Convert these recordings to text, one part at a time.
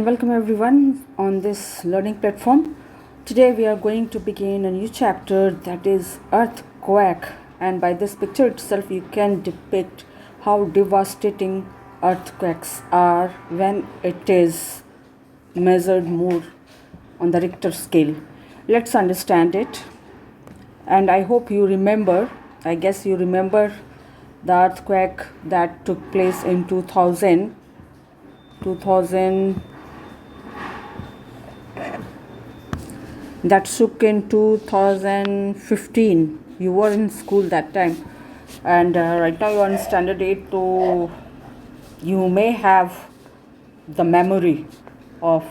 and welcome everyone on this learning platform. Today we are going to begin a new chapter, that is earthquake, and by this picture itself you can depict how devastating earthquakes are when it is measured more on the Richter scale. Let's understand it, and I hope you remember, I guess you remember the earthquake that took place in 2000 that shook in 2015. You were in school that time, and right now you are in standard 8, so you may have the memory of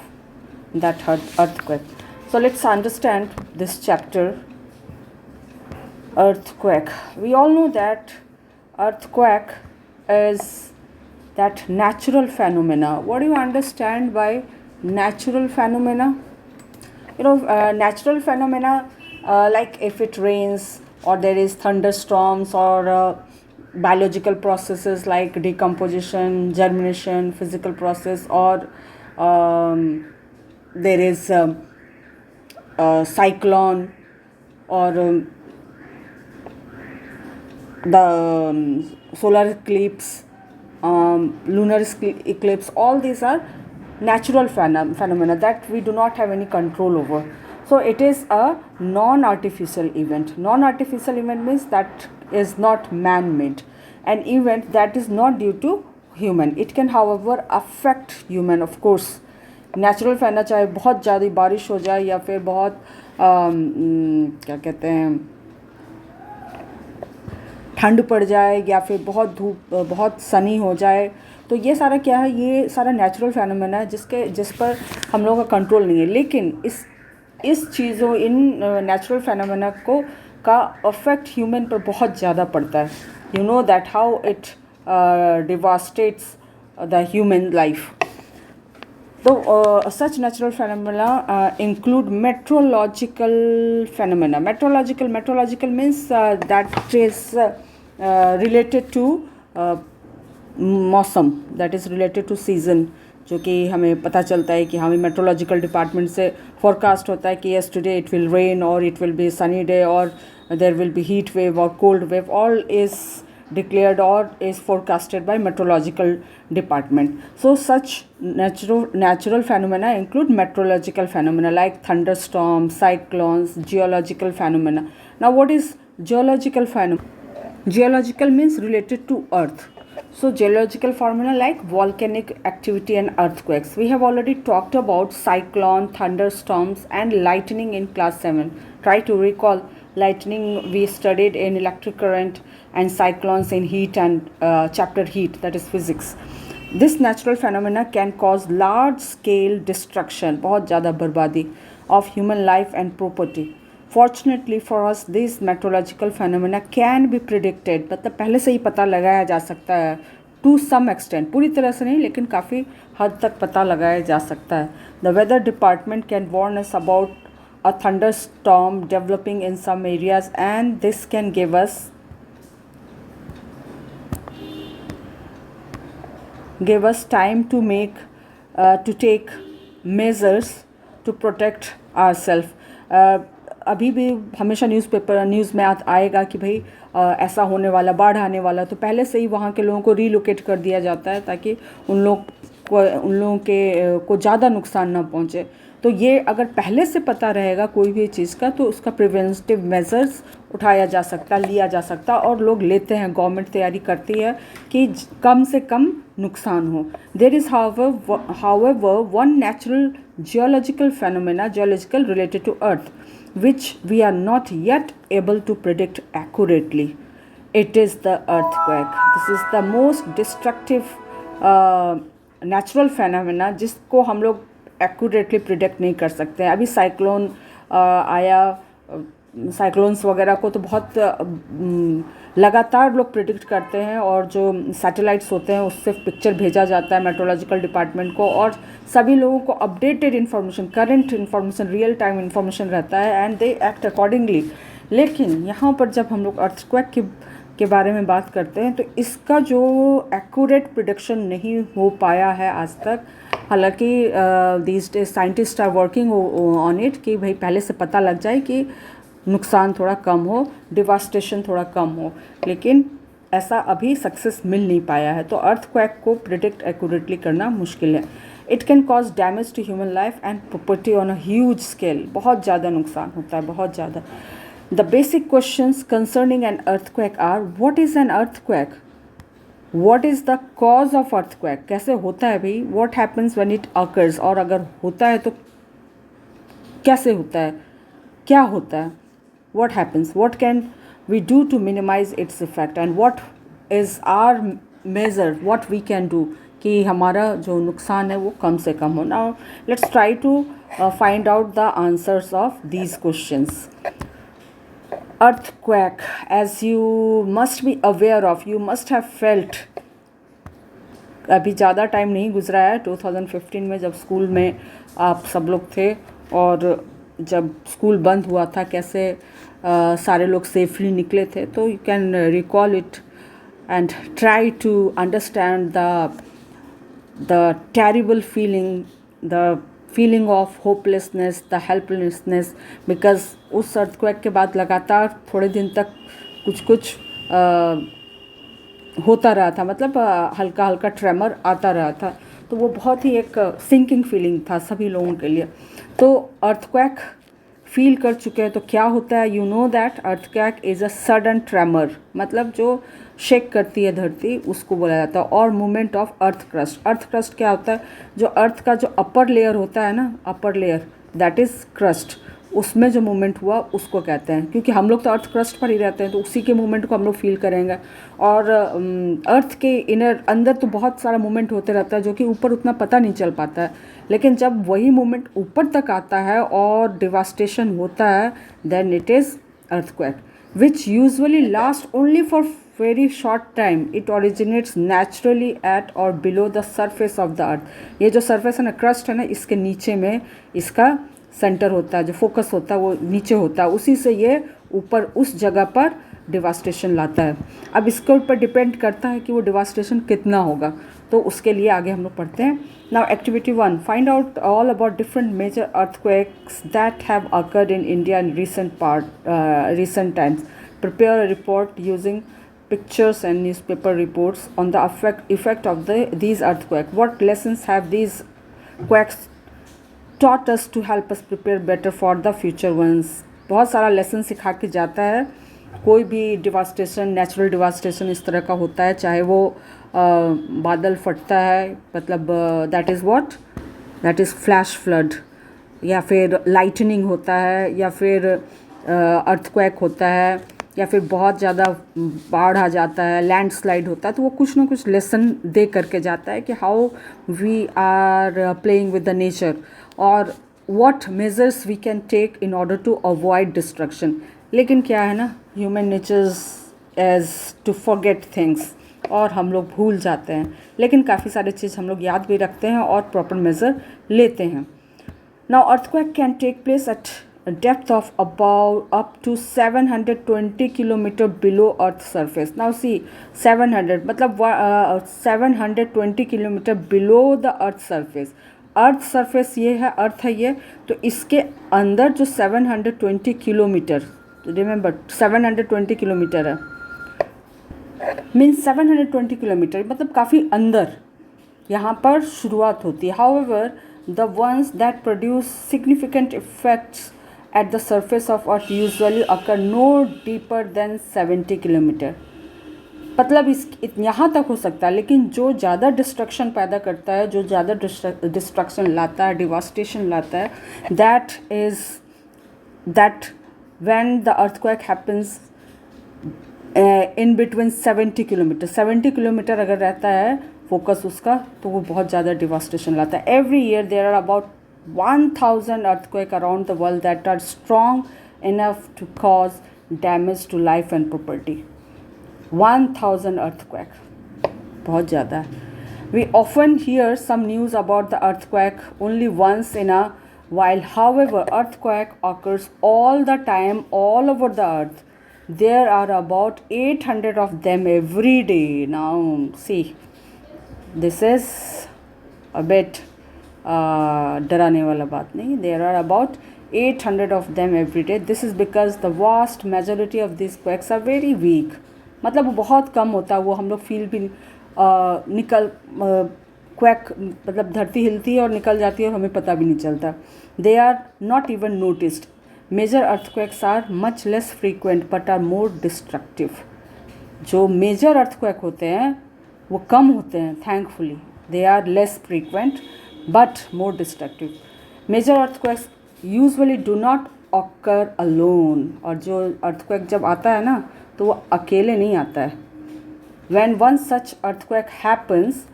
that earthquake. So let's understand this chapter, earthquake. We all know that earthquake is that natural phenomena. What do you understand by natural phenomena? Natural phenomena, like if it rains or there is thunderstorms or biological processes like decomposition, germination, physical process, or there is a cyclone, or the solar eclipse, lunar eclipse. All these are natural phenomena that we do not have any control over. So it is a non-artificial event. Non-artificial event means that is not man-made, an event that is not due to human. It can however affect human, of course. Natural फैना चाहे बहुत ज़्यादा बारिश हो जाए या फिर बहुत क्या कहते हैं ठंड पड़ जाए या फिर बहुत धूप, बहुत सनी हो जाए, तो ये सारा क्या है, ये सारा नेचुरल फेनोमेना है जिस पर हम लोगों का कंट्रोल नहीं है. लेकिन इस चीज़ों, इन नेचुरल फेनोमेना का इफेक्ट ह्यूमन पर बहुत ज़्यादा पड़ता है. You know that how it devastates the human life. So, such natural phenomena include meteorological phenomena. Meteorological means that is related to मौसम, that is related to season, जो कि हमें पता चलता है कि हमें मेट्रोलॉजिकल डिपार्टमेंट से फोरकास्ट होता है कि yes today it will rain और it will be sunny day और there will be heat wave और cold wave. All is declared or is forecasted by meteorological department. So such natural phenomena include meteorological phenomena like thunderstorms, cyclones, geological phenomena. Now what is geological phenomena? Geological means related to earth. So geological phenomena like volcanic activity and earthquakes. We have already talked about cyclone, thunderstorms and lightning in class 7. Try to recall. Lightning we studied in electric current, and cyclones in heat and chapter heat, that is physics. This natural phenomena can cause large scale destruction, बहुत ज़्यादा बर्बादी of human life and property. Fortunately for us, these meteorological phenomena can be predicted. मतलब पहले से ही पता लगाया जा सकता है to some extent, पूरी तरह से नहीं लेकिन काफ़ी हद तक पता लगाया जा सकता है. The weather department can warn us about a thunderstorm developing in some areas, and this can give us time to take measures to protect ourselves. अभी भी हमेशा न्यूज़ में आएगा कि भाई ऐसा होने वाला, बाढ़ आने वाला, तो पहले से ही वहाँ के लोगों को रीलोकेट कर दिया जाता है ताकि उन लोगों को ज़्यादा नुकसान ना पहुँचे. तो ये अगर पहले से पता रहेगा कोई भी चीज़ का, तो उसका प्रिवेंटिव मेजर्स उठाया जा सकता, लिया जा सकता, और लोग लेते हैं. गवर्नमेंट तैयारी करती है कि कम से कम नुकसान हो. There is however one natural geological phenomena related to earth which we are not yet able to predict accurately. It is the earthquake. This is the most destructive natural phenomena जिसको हम लोग एक्यूरेटली प्रिडिक्ट नहीं कर सकते हैं. अभी cyclone आया, cyclones वगैरह को तो बहुत लगातार लोग प्रिडिक्ट करते हैं, और जो सैटेलाइट्स होते हैं उससे पिक्चर भेजा जाता है मेट्रोलॉजिकल डिपार्टमेंट को, और सभी लोगों को updated information, current information, real time information रहता है, एंड दे एक्ट अकॉर्डिंगली. लेकिन यहाँ पर जब हम लोग अर्थक्वेक के बारे में बात करते हैं तो इसका जो एक्यूरेट प्रिडिक्शन नहीं हो पाया है आज तक, हालांकि these days scientist are working on it कि भाई पहले से पता लग जाए कि नुकसान थोड़ा कम हो, डिवास्टेशन थोड़ा कम हो, लेकिन ऐसा अभी सक्सेस मिल नहीं पाया है। तो अर्थक्वेक को प्रिडिक्ट एक्यूरेटली करना मुश्किल है। It can cause damage to human life and property on a huge scale. बहुत ज़्यादा नुकसान होता है, बहुत ज़्यादा। The basic questions concerning an earthquake are: what is an earthquake? What is the cause of earthquake? कैसे होता है भाई? What happens when it occurs? और अगर होता है तो कैसे होता है, क्या होता है? What happens? What can we do to minimize its effect? And what is our measure? What we can do कि हमारा जो नुकसान है वो कम से कम हो। Now let's try to find out the answers of these questions. Earthquake, as you must be aware of, you must have felt, अभी ज़्यादा टाइम नहीं गुजरा है, 2015 में जब स्कूल में आप सब लोग थे और जब स्कूल बंद हुआ था, कैसे सारे लोग सेफली निकले थे। तो you can recall it and try to understand the terrible feeling, the feeling of hopelessness, the helplessness, because उस अर्थक्वेक के बाद लगातार थोड़े दिन तक कुछ होता रहा था, मतलब हल्का हल्का ट्रेमर आता रहा था। तो वो बहुत ही एक सिंकिंग फीलिंग था सभी लोगों के लिए। तो अर्थक्वेक फील कर चुके हैं तो क्या होता है? You know that earthquake is a sudden tremor, मतलब जो शेक करती है धरती उसको बोला जाता है। और movement of earth crust. Earth crust क्या होता है? जो अर्थ का जो अपर लेयर होता है ना, upper layer, that is crust, उसमें जो मूवमेंट हुआ उसको कहते हैं। क्योंकि हम लोग तो अर्थ क्रस्ट पर ही रहते हैं तो उसी के मूवमेंट को हम लोग फील करेंगे। और अर्थ के इनर अंदर तो बहुत सारा मूवमेंट होते रहता है जो कि ऊपर उतना पता नहीं चल पाता है, लेकिन जब वही मूवमेंट ऊपर तक आता है और डिवास्टेशन होता है, then it is earthquake, which usually last only for very short time. It originates naturally at और below the surface of the earth. ये जो सरफेस है ना, क्रस्ट है ना, इसके नीचे में इसका सेंटर होता है, जो फोकस होता है वो नीचे होता है, उसी से ये ऊपर उस जगह पर डिवास्टेशन लाता है। अब इसके ऊपर डिपेंड करता है कि वो डिवास्टेशन कितना होगा, तो उसके लिए आगे हम लोग पढ़ते हैं। Now activity 1, find out all about different major earthquakes that have occurred in India in recent times. Prepare a report using pictures and newspaper reports on the effect of these earthquakes. What lessons have these quakes taught us to help us prepare better for the future ones? बहुत सारा lesson सिखा के जाता है। कोई भी devastation, natural devastation इस तरह का होता है, चाहे वो बादल फटता है, मतलब that is what, that is flash flood, या फिर लाइटनिंग होता है, या फिर अर्थक्वेक होता है, या फिर बहुत ज़्यादा बाढ़ आ जाता है, लैंडस्लाइड होता है। तो वो कुछ ना कुछ लेसन दे करके जाता है कि how we are playing with the nature और what measures we can take in order to avoid destruction. लेकिन क्या है ना, human nature's as to forget things, और हम लोग भूल जाते हैं, लेकिन काफ़ी सारी चीज़ हम लोग याद भी रखते हैं और प्रॉपर मेज़र लेते हैं। Now earthquake can take place at depth of about up to 720 kilometre below earth surface. Now see 700 मतलब 720 kilometre below the earth surface. Earth surface ये है, अर्थ है ये, तो इसके अंदर जो 720 किलोमीटर, रिमेंबर 720 किलोमीटर है, मीन्स 720 किलोमीटर मतलब काफ़ी अंदर यहाँ पर शुरुआत होती है। However the ones that produce significant effects at the surface of earth usually occur no deeper than 70 kilometre. मतलब इस यहाँ तक हो सकता है, लेकिन जो ज़्यादा डिस्ट्रक्शन पैदा करता है, जो ज़्यादा डिस्ट्रक्शन लाता है, डिवास्टेशन लाता है, that when the earthquake happens in between 70 kilometre. 70 kilometre अगर रहता है फोकस उसका, तो वो बहुत ज़्यादा डिवास्टेशन लाता है। Every year there are about 1000 earthquake around the world that are strong enough to cause damage to life and property. 1000 earthquake बहुत ज़्यादा है। We often hear some news about the earthquake only once in a while. However, earthquake occurs all the time all over the earth. There are about 800 of them every day. Now see, this is a bit डराने वाला बात नहीं. There are about 800 of them every day. This is because the vast majority of these quakes are very weak. मतलब वो बहुत कम होता है, वो हम लोग फील भी निकल क्वैक मतलब धरती हिलती है और निकल जाती है और हमें पता भी नहीं चलता. They are not even noticed. Major earthquakes are much less frequent but are more destructive. जो मेजर अर्थक्वेक होते हैं वो कम होते हैं, thankfully. They are less frequent but more destructive. Major earthquakes usually do not occur alone. और जो earthquake जब आता है ना तो वो अकेले नहीं आता है. When one such earthquake happens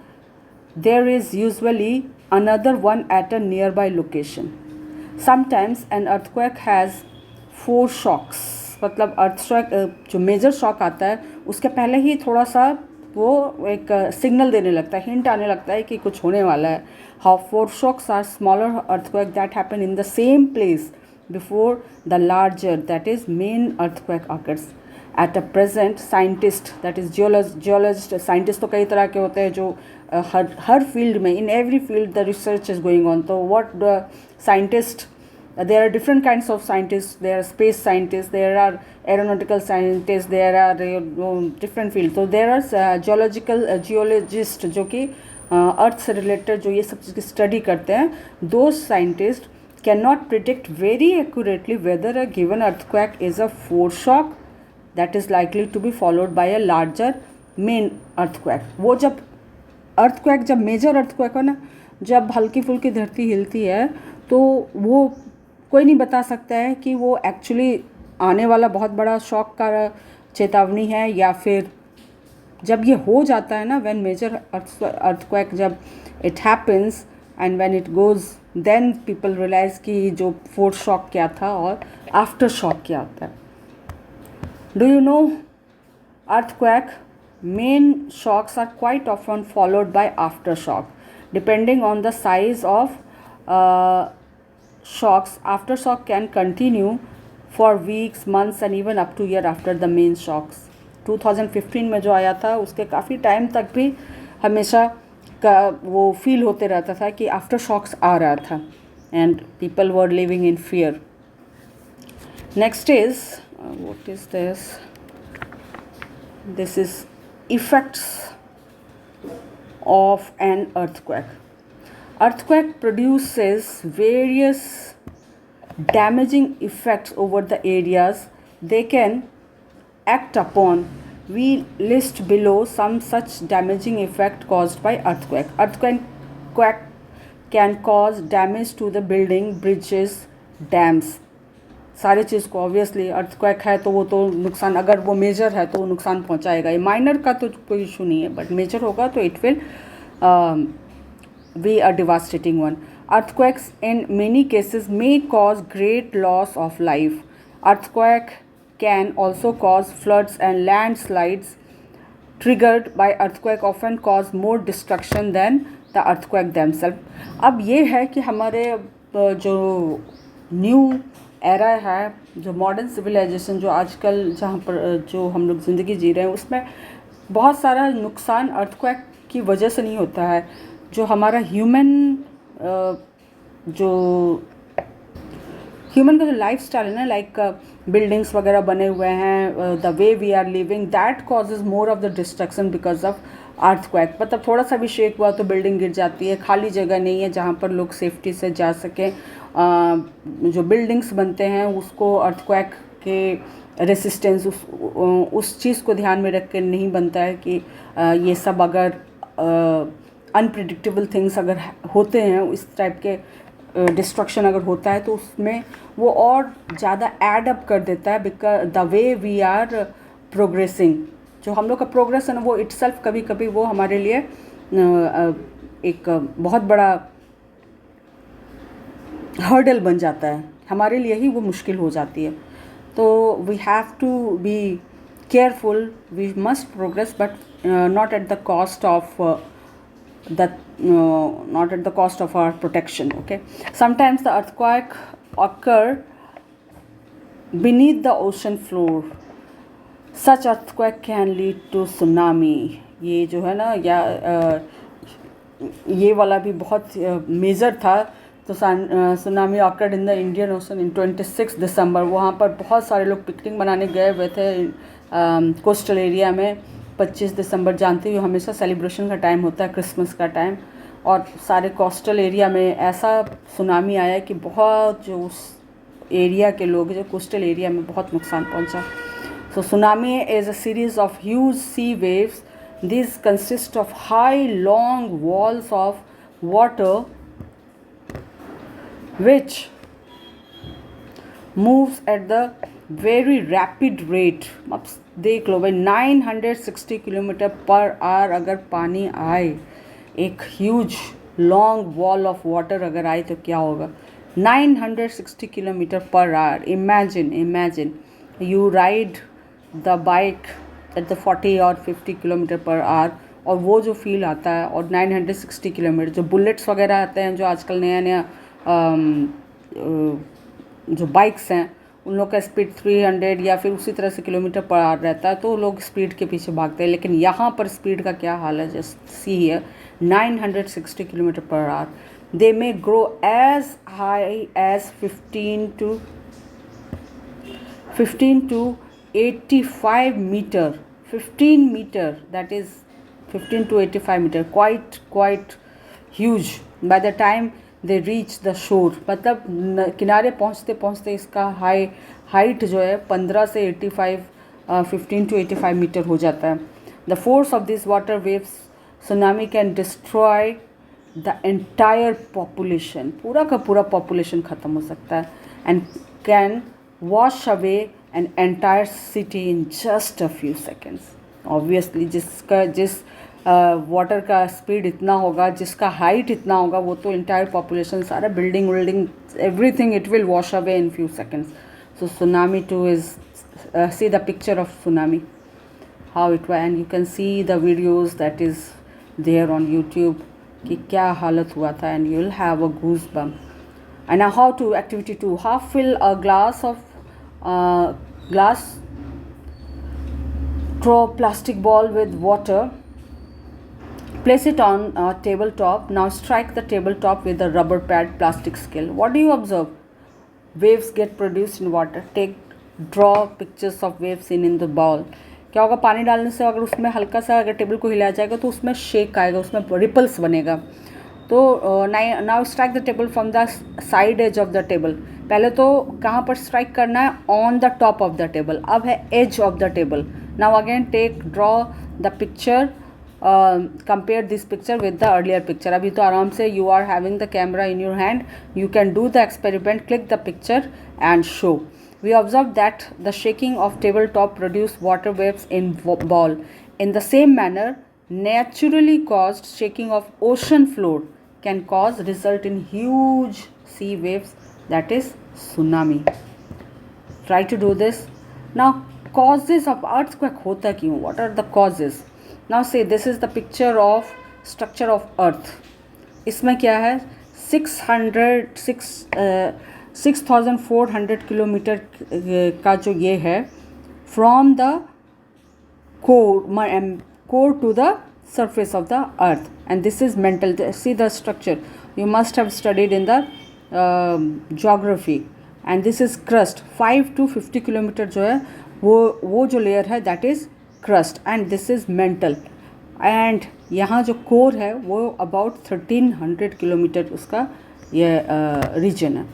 there is usually another one at a nearby location. Sometimes an earthquake has 4 shocks. मतलब अर्थक्वेक जो मेजर शॉक आता है उसके पहले ही थोड़ा सा वो एक सिग्नल देने लगता है, हिंट आने लगता है कि कुछ होने वाला है. How 4 shocks are smaller earthquake that happen in the same place before the larger that is main earthquake occurs. At a present scientist that is geologist. Scientist तो कई तरह के होते हैं जो हर फील्ड में, in every field the research is going on. तो what the scientist, there are different kinds of scientists. There are space scientists, there are aeronautical scientists, there are different fields. So there are geologists जो कि अर्थ से related जो ये सब चीज़ की study करते हैं. those scientists cannot predict very accurately whether a given earthquake is a foreshock that is likely to be followed by a larger main earthquake. वो जब earthquake, जब मेजर earthquake हो ना, जब हल्की फुल्की धरती हिलती है तो वो कोई नहीं बता सकता है कि वो एक्चुअली आने वाला बहुत बड़ा शॉक का चेतावनी है या फिर जब ये हो जाता है ना, व्हेन मेजर अर्थक्वेक जब it happens and when it goes then people realise कि जो फोर्थ शॉक क्या था और आफ्टर शॉक क्या होता है. Do you no earthquake main shocks are quite often followed by aftershock. Depending on the size of shocks, aftershock can continue for weeks, months and even up to year after the main shocks. 2015 में जो आया था उसके काफ़ी time तक भी हमेशा का वो फील होते रहता था कि आफ्टर शॉक्स आ रहा था and people were living in fear. Next is what is this. This is effects of an earthquake. Earthquake produces various damaging effects over the areas they can act upon. We list below some such damaging effect caused by earthquake. Earthquake can cause damage to the building, bridges, dams. सारी चीज़ को obviously earthquake है तो वो तो नुकसान, अगर वो major है तो वो नुकसान पहुंचाएगा. ये माइनर का तो कोई इशू नहीं है बट मेजर होगा तो it will be a devastating one. Earthquakes in many cases may cause great loss of life. Earthquake can also cause floods and landslides. Triggered by earthquake often cause more destruction than the earthquake themselves. अब ये है कि हमारे जो new era है, जो modern civilisation जो आजकल जहाँ पर जो हम लोग ज़िंदगी जी रहे हैं उसमें बहुत सारा नुकसान अर्थक्वेक की वजह से नहीं होता है. जो हमारा ह्यूमन का जो लाइफ स्टाइल है ना, लाइक बिल्डिंग्स वगैरह बने हुए हैं, the way we are living, that causes more of the destruction because of earthquake. मतलब थोड़ा सा भी शेक हुआ तो बिल्डिंग गिर जाती है, खाली जगह नहीं है जहाँ पर लोग सेफ्टी से जा सकें. जो बिल्डिंग्स बनते हैं उसको अर्थक्वेक के रेसिस्टेंस उस चीज़ को ध्यान में रख के नहीं बनता है कि ये सब अगर अनप्रिडिक्टेबल थिंग्स अगर होते हैं, इस टाइप के डिस्ट्रक्शन अगर होता है तो उसमें वो और ज़्यादा एड अप कर देता है because the way we are progressing. जो हम लोग का प्रोग्रेस है ना वो इटसेल्फ कभी कभी वो हमारे लिए एक बहुत बड़ा हर्डल बन जाता है, हमारे लिए ही वो मुश्किल हो जाती है. तो we have to be careful, we must progress but not at the cost of not at the cost of our protection. Okay, sometimes the earthquake occur beneath the ocean floor. Such earthquake can lead to tsunami. ये जो है ना या ये वाला भी बहुत major था। तो tsunami occurred in the Indian ocean in 26 दिसंबर। वहाँ पर बहुत सारे लोग पिकनिक मनाने गए हुए थे कोस्टल एरिया में। 25 दिसंबर जानते हो हमेशा सेलिब्रेशन का टाइम होता है, क्रिसमस का टाइम, और सारे कोस्टल एरिया में ऐसा सुनामी आया कि बहुत जो उस एरिया के लोग जो कोस्टल एरिया में बहुत नुकसान पहुंचा। So tsunami is a series of huge sea waves. These consist of high long walls of water which moves at the very rapid rate. अब देख लो भाई 960 किलोमीटर पर आवर अगर पानी आए, एक huge long wall of water अगर आए तो क्या होगा। 960 kilometre per hour. Imagine you ride the bike at the 40 और 50 किलोमीटर पर आवर, और वो जो फील आता है, और 960 किलोमीटर जो बुलेट्स वगैरह आते हैं, जो आजकल नया जो बाइक्स हैं उन लोग का स्पीड 300 या फिर उसी तरह से किलोमीटर पर आवर रहता है, तो लोग स्पीड के पीछे भागते हैं। लेकिन यहाँ पर स्पीड का क्या हाल है, just see here 960 kilometre per hour. They may grow as high as 15 to 85 meter. 15 meter, that is 15 to 85 meter, quite huge by the time they reach the shore. मतलब किनारे पहुँचते पहुँचते इसका हाइट जो है 15 से 15 to 85 मीटर हो जाता है. The force of these water waves tsunami can destroy the entire population. पूरा का पूरा population ख़त्म हो सकता है, and can wash away an entire city in just a few seconds. Obviously जिस वाटर का स्पीड इतना होगा, जिसका हाइट इतना होगा, वो तो इंटायर पॉपुलेशन, सारा building everything it will wash away in few seconds. So tsunami too is see the picture of tsunami how it was, and you can see the videos that is there on YouTube कि क्या हालत हुआ था, and you will have a goose bump. And how to activity 2, half fill a glass throw plastic ball with water, place it on a tabletop. Now strike the tabletop with a rubber pad plastic scale. What do you observe? Waves get produced in water. Draw pictures of waves in the ball. क्या होगा, पानी डालने से अगर उसमें हल्का सा अगर टेबल को हिलाया जाएगा तो उसमें शेक आएगा, उसमें रिपल्स बनेगा. तो now strike the table from the side edge of the table. पहले तो कहाँ पर स्ट्राइक करना है, on the top of the table. अब है edge of the table. Now again draw the picture, compare this picture with the earlier picture. अभी तो आराम से you are having the camera in your hand, you can do the experiment, click the picture and show. We observed that the shaking of tabletop produced water waves in ball. In the same manner, naturally caused shaking of ocean floor can result in huge sea waves, that is tsunami. Try to do this. Now, causes of earthquake hota kyun? What are the causes? Now say this is the picture of structure of earth. इसमें क्या है, 6,400 kilometre का जो ये है, from the core to the surface of the earth, and this is mental. See the structure, you must have studied in the geography. And this is crust. 5 to 50 kilometre जो है वो जो लेयर है that is crust, and this is mantle. and यहाँ जो core है वो about 1300 kilometre उसका ये रीजन है.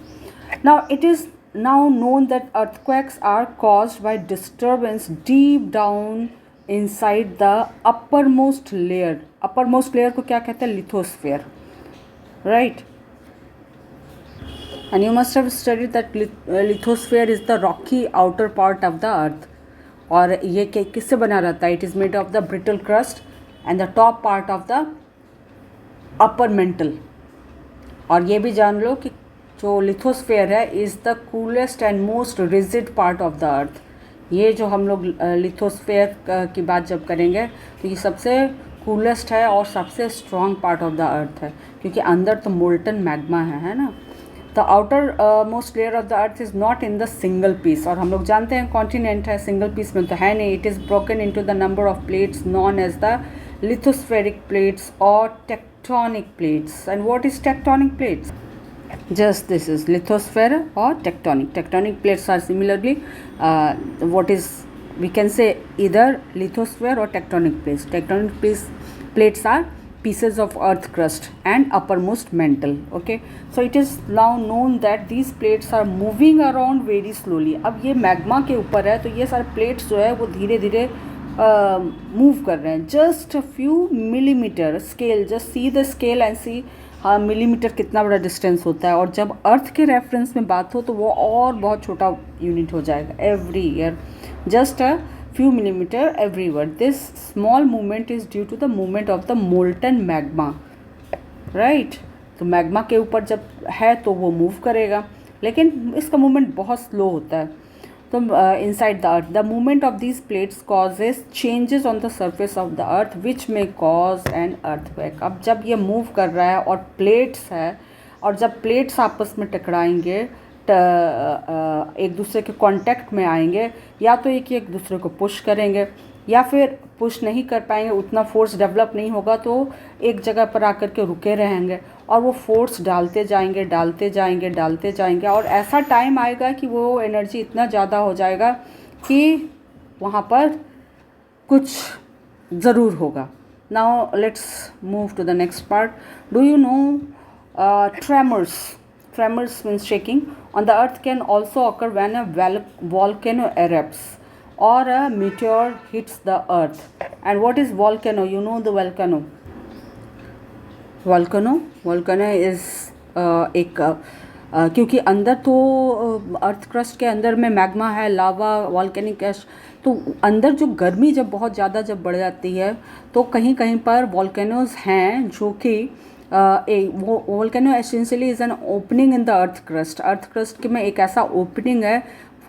Now it is now known that earthquakes are caused by disturbance deep down inside the uppermost layer. uppermost layer को क्या कहते हैं, lithosphere, right? And you must have studied that lithosphere is the rocky outer part of the earth. और ये किससे बना रहता है, it is made of the brittle crust and the top part of the upper mantle. और ये भी जान लो कि जो लिथोस्फेयर है is the coolest and most rigid part of the earth. ये जो हम लोग लिथोस्फेयर की बात जब करेंगे तो ये सबसे कूलेस्ट है और सबसे strong part of the earth है, क्योंकि अंदर तो मोल्टन मैग्मा है ना. The outermost layer of the earth is not in the single piece. और हम लोग जानते हैं कॉन्टिनेंट है, सिंगल पीस में तो है नहीं. It is broken into the number of plates known as the lithospheric plates और tectonic plates. And what is tectonic plates? Just this is lithosphere or tectonic. Tectonic plates are similarly what is, we can say either lithosphere or tectonic plates. Plates are pieces of earth crust and uppermost mantle. Okay, so it is now known that these plates are moving around very slowly. अब ये magma के ऊपर है तो ये सारे plates जो है वो धीरे धीरे मूव कर रहे हैं. Just a few millimetre scale, just see the scale and see हाँ मिलीमीटर कितना बड़ा डिस्टेंस होता है. और जब अर्थ के रेफरेंस में बात हो तो वो और बहुत छोटा यूनिट हो जाएगा. Every year just a few millimeter everywhere. This small movement is due to the movement of the molten magma, right? तो मैग्मा के ऊपर जब है तो वो मूव करेगा, लेकिन इसका मूवमेंट बहुत स्लो होता है. तो inside the earth, the movement of these plates causes changes on the surface of the earth which may cause an earthquake. अब जब ये मूव कर रहा है और प्लेट्स है, और जब प्लेट्स आपस में टकराएंगे, एक दूसरे के कांटेक्ट में आएंगे, या तो एक दूसरे को पुश करेंगे या फिर पुश नहीं कर पाएंगे, उतना फोर्स डेवलप नहीं होगा तो एक जगह पर आकर के रुके रहेंगे और वो फोर्स डालते जाएंगे और ऐसा टाइम आएगा कि वो एनर्जी इतना ज़्यादा हो जाएगा कि वहाँ पर कुछ ज़रूर होगा. Now let's move to the next part. Do you know tremors means shaking on the earth can also occur when a volcano erupts or a meteor hits the earth. And what is volcano? You know the volcano is क्योंकि अंदर तो earth crust के अंदर में magma है, लावा, volcanic ash, तो अंदर जो गर्मी जब बहुत ज़्यादा जब बढ़ जाती है तो कहीं कहीं पर वॉल्केनोज हैं जो कि volcano essentially is an opening in the earth crust के में एक ऐसा ओपनिंग है.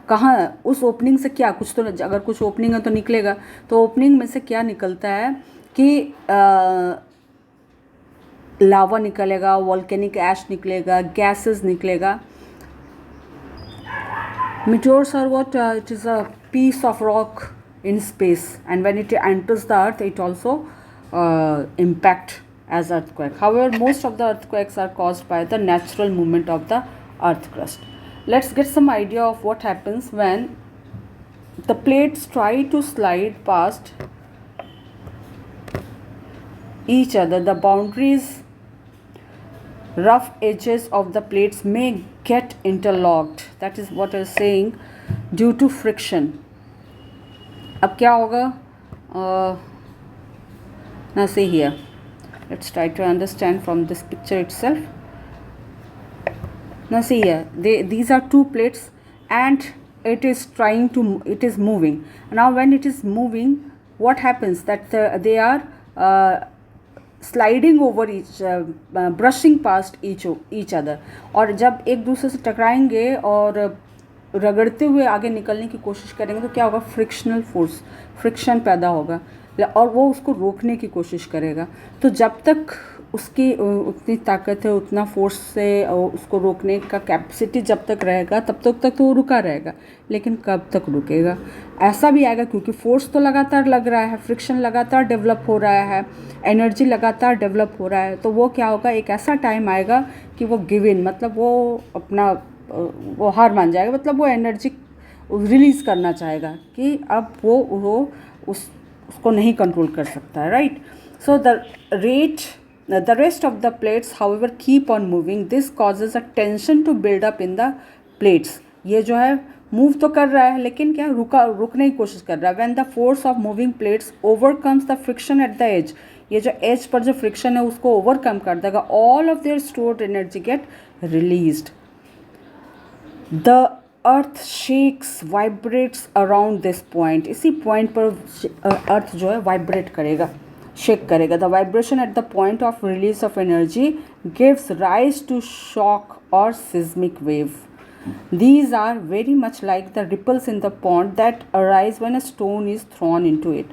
कहाँ उस ओपनिंग से क्या कुछ तो, अगर कुछ ओपनिंग है तो निकलेगा. तो ओपनिंग में से क्या निकलता है कि लावा निकलेगा, वोल्केनिक ऐश निकलेगा, गैसेस निकलेगा. meteors are what it is a piece of rock in space, and when it enters the earth it also impact as earthquake. However, most of the earthquakes are caused by the natural movement of the earth crust. Let's get some idea of what happens when the plates try to slide past each other. The boundaries, rough edges of the plates may get interlocked. That is what I was saying, due to friction. अब क्या होगा? Now see here. Let's try to understand from this picture itself. Now see here, these are two plates and it is moving. Now when it is moving, what happens that they are sliding over brushing past each other. और जब एक दूसरे से टकराएंगे और रगड़ते हुए आगे निकलने की कोशिश करेंगे तो क्या होगा? फ्रिक्शनल फोर्स, फ्रिक्शन पैदा होगा और वो उसको रोकने की कोशिश करेगा. तो जब तक उसकी उतनी ताकत है, उतना फोर्स से उसको रोकने का कैपेसिटी जब तक रहेगा तब तक तो वो रुका रहेगा. लेकिन कब तक रुकेगा? ऐसा भी आएगा क्योंकि फोर्स तो लगातार लग रहा है, फ्रिक्शन लगातार डेवलप हो रहा है, एनर्जी लगातार डेवलप हो रहा है. तो वो क्या होगा? एक ऐसा टाइम आएगा कि वो गिव इन, मतलब वो हार मान जाएगा, मतलब वो एनर्जी रिलीज़ करना चाहेगा कि अब वो उसको नहीं कंट्रोल कर सकता है. Right. So the rest of the plates however keep on moving. This causes a tension to build up in the plates. ये जो है मूव तो कर रहा है लेकिन क्या रुकने की कोशिश कर रहा है. When the force of moving plates overcomes the friction at the edge, ये जो एज पर जो फ्रिक्शन है उसको ओवरकम कर देगा, all of their stored energy get released. The earth shakes, vibrates around this point. इसी पॉइंट पर अर्थ जो है वाइब्रेट करेगा, शेक करेगा. The vibration at the point of release of energy gives rise to shock or seismic wave. These are very much like the ripples in the pond that arise when a stone is thrown into it.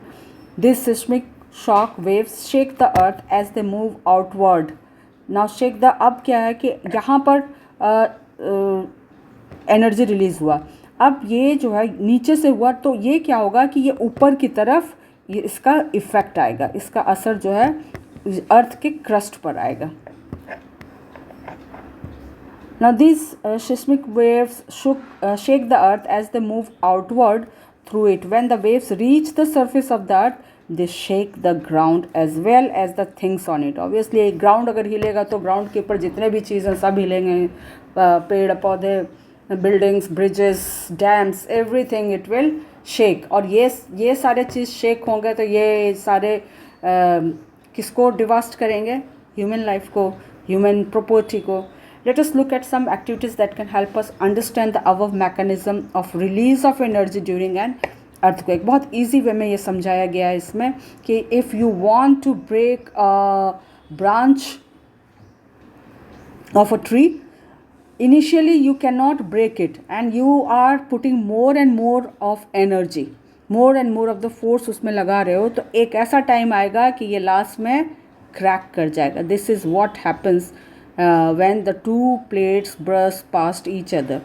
These seismic shock waves shake the earth as they move outward. Now shake the, अब क्या है कि यहाँ पर energy release हुआ, अब ये जो है नीचे से हुआ तो ये क्या होगा कि ये ऊपर की तरफ ये इसका इफ़ेक्ट आएगा, इसका असर जो है अर्थ के क्रस्ट पर आएगा. Now these seismic waves shake the earth as they move outward through it. When the waves reach the surface of the earth, they shake the ground as well as the things on it. Obviously ground अगर हिलेगा तो ground के ऊपर जितने भी चीज़ हैं सब हिलेंगे. पेड़ पौधे, buildings, bridges, dams, everything it will shake. और ये सारे चीज़ shake होंगे तो ये सारे किसको डिवास्ट करेंगे? ह्यूमन लाइफ को, ह्यूमन प्रॉपर्टी को. Let us look at some activities that can help us understand the above mechanism of release of energy during an earthquake. बहुत easy way में ये समझाया गया है इसमें कि if you want to break a branch of a tree, initially you cannot break it and you are putting more and more of energy, more and more of the force उसमें लगा रहे हो, तो एक ऐसा टाइम आएगा कि ये लास्ट में क्रैक कर जाएगा. This is what happens when the two plates brush past each other.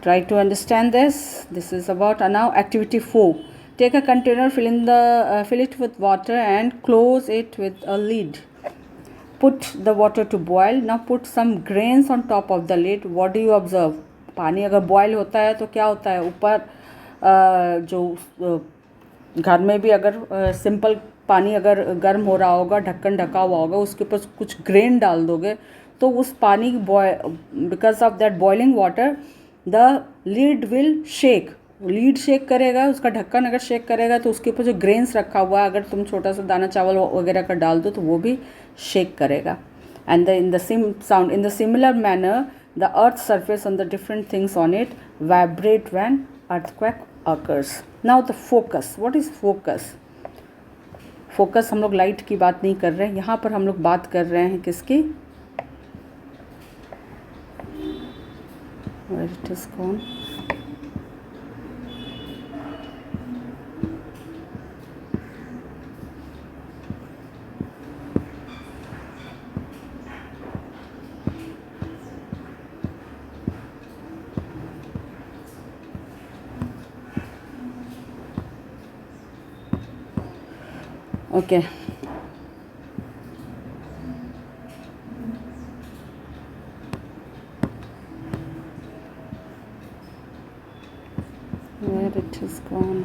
Try to understand this. This is about now activity 4. Take a container, fill it with water and close it with a lid. Put the water to boil. Now put some grains on top of the lid. What do you observe? पानी अगर boil होता है तो क्या होता है, ऊपर जो घर में भी अगर सिंपल पानी अगर गर्म हो रहा होगा, ढक्कन ढका हुआ होगा, उसके ऊपर कुछ ग्रेन डाल दोगे तो उस पानी because of that boiling water the lead will shake. Lead shake करेगा, उसका ढक्कन अगर शेक करेगा तो उसके ऊपर जो ग्रेन्स रखा हुआ है, अगर तुम छोटा सा दाना चावल वगैरह का डाल दो तो वो भी शेक करेगा. And in the similar manner the earth surface on the different things on it vibrate when earthquake occurs. Now the focus. What is focus? Focus हम लोग लाइट की बात नहीं कर रहे हैं, यहाँ पर हम लोग बात कर रहे हैं किसकी? Where it is gone? Okay. Where it is gone?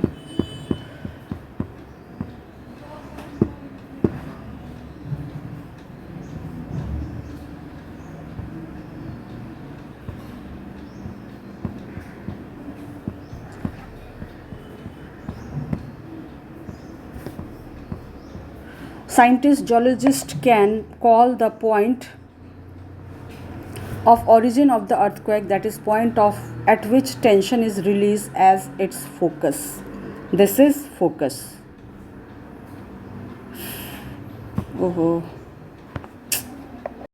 Scientists, geologists can call the point of origin of the earthquake, that is point of at which tension is released, as its focus. This is focus. Oh.